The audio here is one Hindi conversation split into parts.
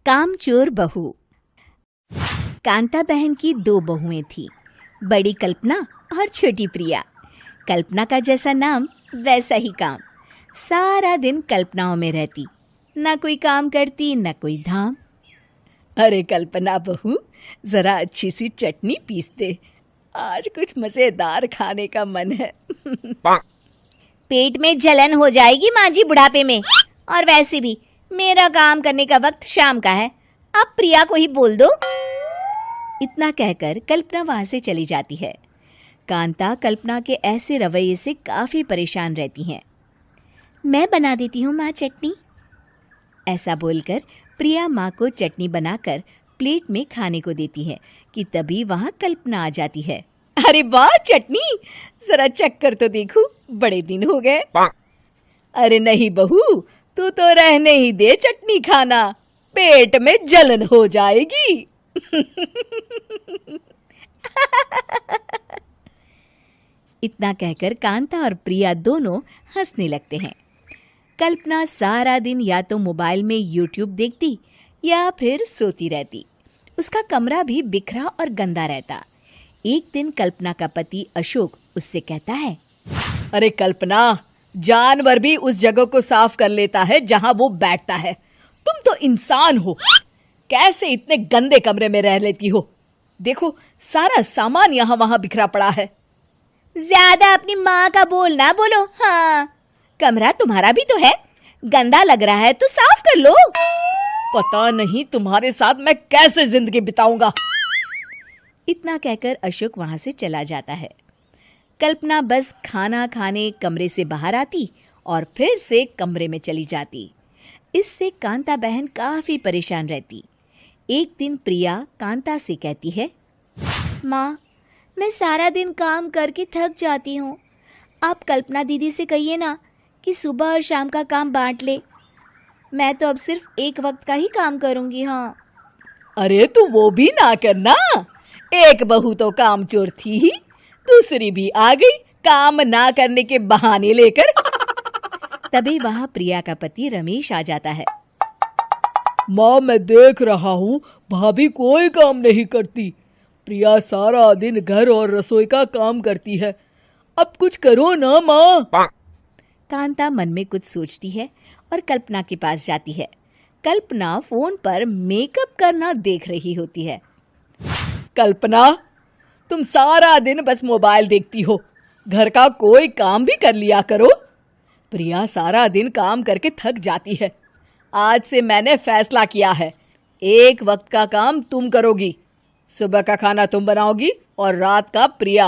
कामचोर बहू। कांता बहन की दो बहुएं थीं, बड़ी कल्पना और छोटी प्रिया। कल्पना का जैसा नाम वैसा ही काम। सारा दिन कल्पनाओं में रहती, ना कोई काम करती ना कोई धाम। अरे कल्पना बहू, जरा अच्छी सी चटनी पीस दे, आज कुछ मजेदार खाने का मन है। पेट में जलन हो जाएगी माँ जी बुढ़ापे में, और वैसे भी मेरा काम करने का वक्त शाम का है, अब प्रिया को ही बोल दो। इतना कहकर कल्पना वहां से चली जाती है। कांता कल्पना के ऐसे रवैये से काफी परेशान रहती हैं। मैं बना देती हूँ माँ चटनी, ऐसा बोलकर प्रिया माँ को चटनी बनाकर प्लेट में खाने को देती है कि तभी वहां कल्पना आ जाती है। अरे वाह चटनी, जरा चक्कर तो देखूं, बड़े दिन हो गए। अरे नहीं बहू, तू तो रहने ही दे चटनी खाना, पेट में जलन हो जाएगी। इतना कहकर कांता और प्रिया दोनों हंसने लगते हैं। कल्पना सारा दिन या तो मोबाइल में यूट्यूब देखती या फिर सोती रहती। उसका कमरा भी बिखरा और गंदा रहता। एक दिन कल्पना का पति अशोक उससे कहता है, अरे कल्पना, जानवर भी उस जगह को साफ कर लेता है जहां वो बैठता है, तुम तो इंसान हो, कैसे इतने गंदे कमरे में रह लेती हो? देखो सारा सामान यहाँ वहां बिखरा पड़ा है। ज्यादा अपनी माँ का बोल ना बोलो। हाँ, कमरा तुम्हारा भी तो है, गंदा लग रहा है तो साफ कर लो। पता नहीं तुम्हारे साथ मैं कैसे जिंदगी बिताऊंगा। इतना कहकर अशोक वहां से चला जाता है। कल्पना बस खाना खाने कमरे से बाहर आती और फिर से कमरे में चली जाती। इससे कांता बहन काफी परेशान रहती। एक दिन प्रिया कांता से कहती है, माँ, मैं सारा दिन काम करके थक जाती हूँ, आप कल्पना दीदी से कहिए ना कि सुबह और शाम का काम बांट ले। मैं तो अब सिर्फ एक वक्त का ही काम करूँगी। हाँ। अरे तू वो भी ना करना, एक बहू तो कामचोर थी ही, दूसरी भी आ गई काम ना करने के बहाने लेकर। तभी वहां प्रिया का पति रमेश आ जाता है। माँ, मैं देख रहा हूँ भाभी कोई काम नहीं करती, प्रिया सारा दिन घर और रसोई का काम करती है, अब कुछ करो ना माँ। कांता मन में कुछ सोचती है और कल्पना के पास जाती है। कल्पना फोन पर मेकअप करना देख रही होती है। कल्पना, तुम सारा दिन बस मोबाइल देखती हो, घर का कोई काम भी कर लिया करो। प्रिया सारा दिन काम करके थक जाती है, आज से मैंने फैसला किया है, एक वक्त का काम तुम करोगी, सुबह का खाना तुम बनाओगी और रात का प्रिया।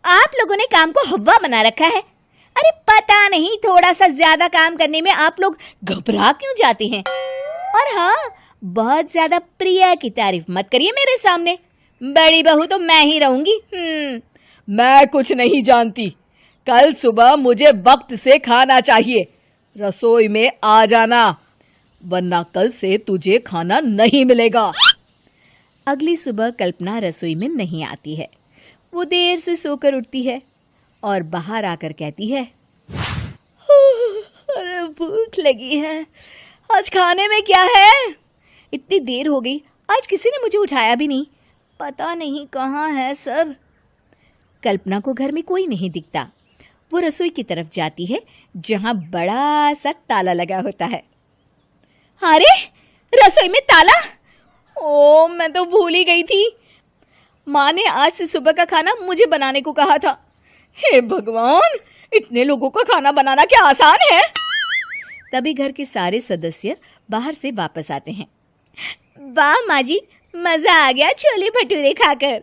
आप लोगों ने काम को हव्वा बना रखा है। अरे पता नहीं थोड़ा सा ज्यादा काम करने में आप लोग घबरा क्यों जाते हैं। और हाँ, बहुत ज्यादा प्रिया की तारीफ मत करिए मेरे सामने, बड़ी बहू तो मैं ही रहूंगी। मैं कुछ नहीं जानती, कल सुबह मुझे वक्त से खाना चाहिए, रसोई में आ जाना, वरना कल से तुझे खाना नहीं मिलेगा। अगली सुबह कल्पना रसोई में नहीं आती है। वो देर से सोकर उठती है और बाहर आकर कहती है, अरे भूख लगी है, आज खाने में क्या है? इतनी देर हो गई, आज किसी ने मुझे उठाया भी नहीं, पता नहीं कहाँ है सब। कल्पना को घर में कोई नहीं दिखता। वो रसोई की तरफ जाती है जहां बड़ा सा ताला लगा होता है। अरे रसोई में ताला? ओ, मैं तो भूल ही गई थी। माँ ने आज से सुबह का खाना मुझे बनाने को कहा था। हे भगवान, इतने लोगों का खाना बनाना क्या आसान है? तभी घर के सारे सदस्य बाहर से वापस आते हैं। वाह माँ जी, मजा आ गया छोले भटूरे खाकर।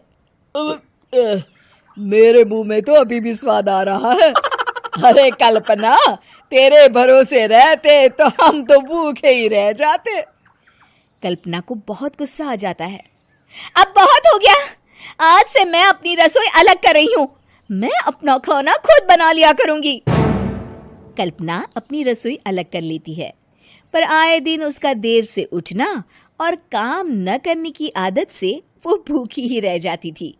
मेरे मुंह में तो अभी भी स्वाद आ रहा है। अरे कल्पना, तेरे भरोसे रहते तो हम तो भूखे ही रह जाते। कल्पना को बहुत गुस्सा आ जाता है। अब बहुत हो गया, आज से मैं अपनी रसोई अलग कर रही हूँ, मैं अपना खाना खुद बना लिया करूंगी। कल्पना अपनी रसोई अलग कर लेती है, पर आए दिन उसका देर से उठना और काम न करने की आदत से वो भूखी ही रह जाती थी।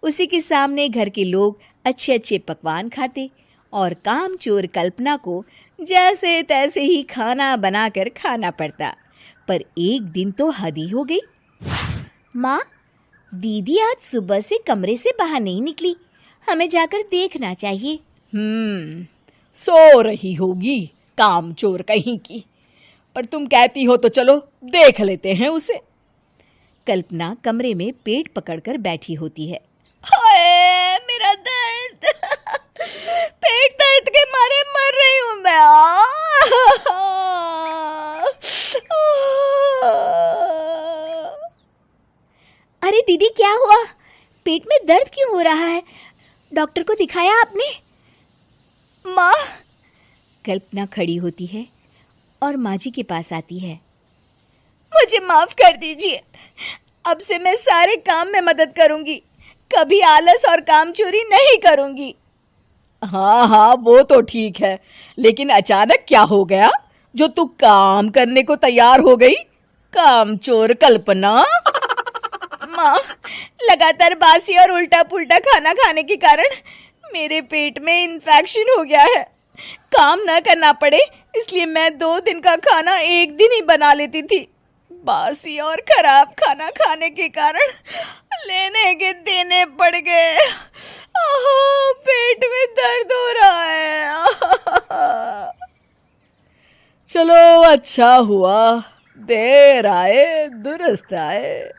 उसी के सामने घर के लोग अच्छे अच्छे पकवान खाते और कामचोर कल्पना को जैसे तैसे ही खाना बनाकर खाना पड़ता। पर एक दिन तो हद ही हो गई। माँ, दीदी आज सुबह से कमरे से बाहर नहीं निकली, हमें जाकर देखना चाहिए। सो रही होगी कामचोर कहीं की, पर तुम कहती हो तो चलो देख लेते हैं उसे। कल्पना कमरे में पेट पकड़कर बैठी होती है। हाय मेरा दर्द, पेट दर्द के मारे मर रही हूं मैं। अरे दीदी, क्या हुआ? पेट में दर्द क्यों हो रहा है? डॉक्टर को दिखाया आपने? माँ, कल्पना खड़ी होती है और माँ जी के पास आती है। मुझे माफ कर दीजिए, अब से मैं सारे काम में मदद करूंगी, कभी आलस और काम चोरी नहीं करूंगी। हाँ हाँ, वो तो ठीक है, लेकिन अचानक क्या हो गया जो तू काम करने को तैयार हो गई? कामचोर कल्पना। माँ, लगातार बासी और उल्टा पुल्टा खाना खाने के कारण मेरे पेट में इन्फेक्शन हो गया है। काम न करना पड़े इसलिए मैं 2 दिन का खाना एक दिन ही बना लेती थी। बासी और खराब खाना खाने के कारण लेने के देने पड़ गए। पेट में दर्द हो रहा है। चलो अच्छा हुआ, देर आए दुरुस्त आए।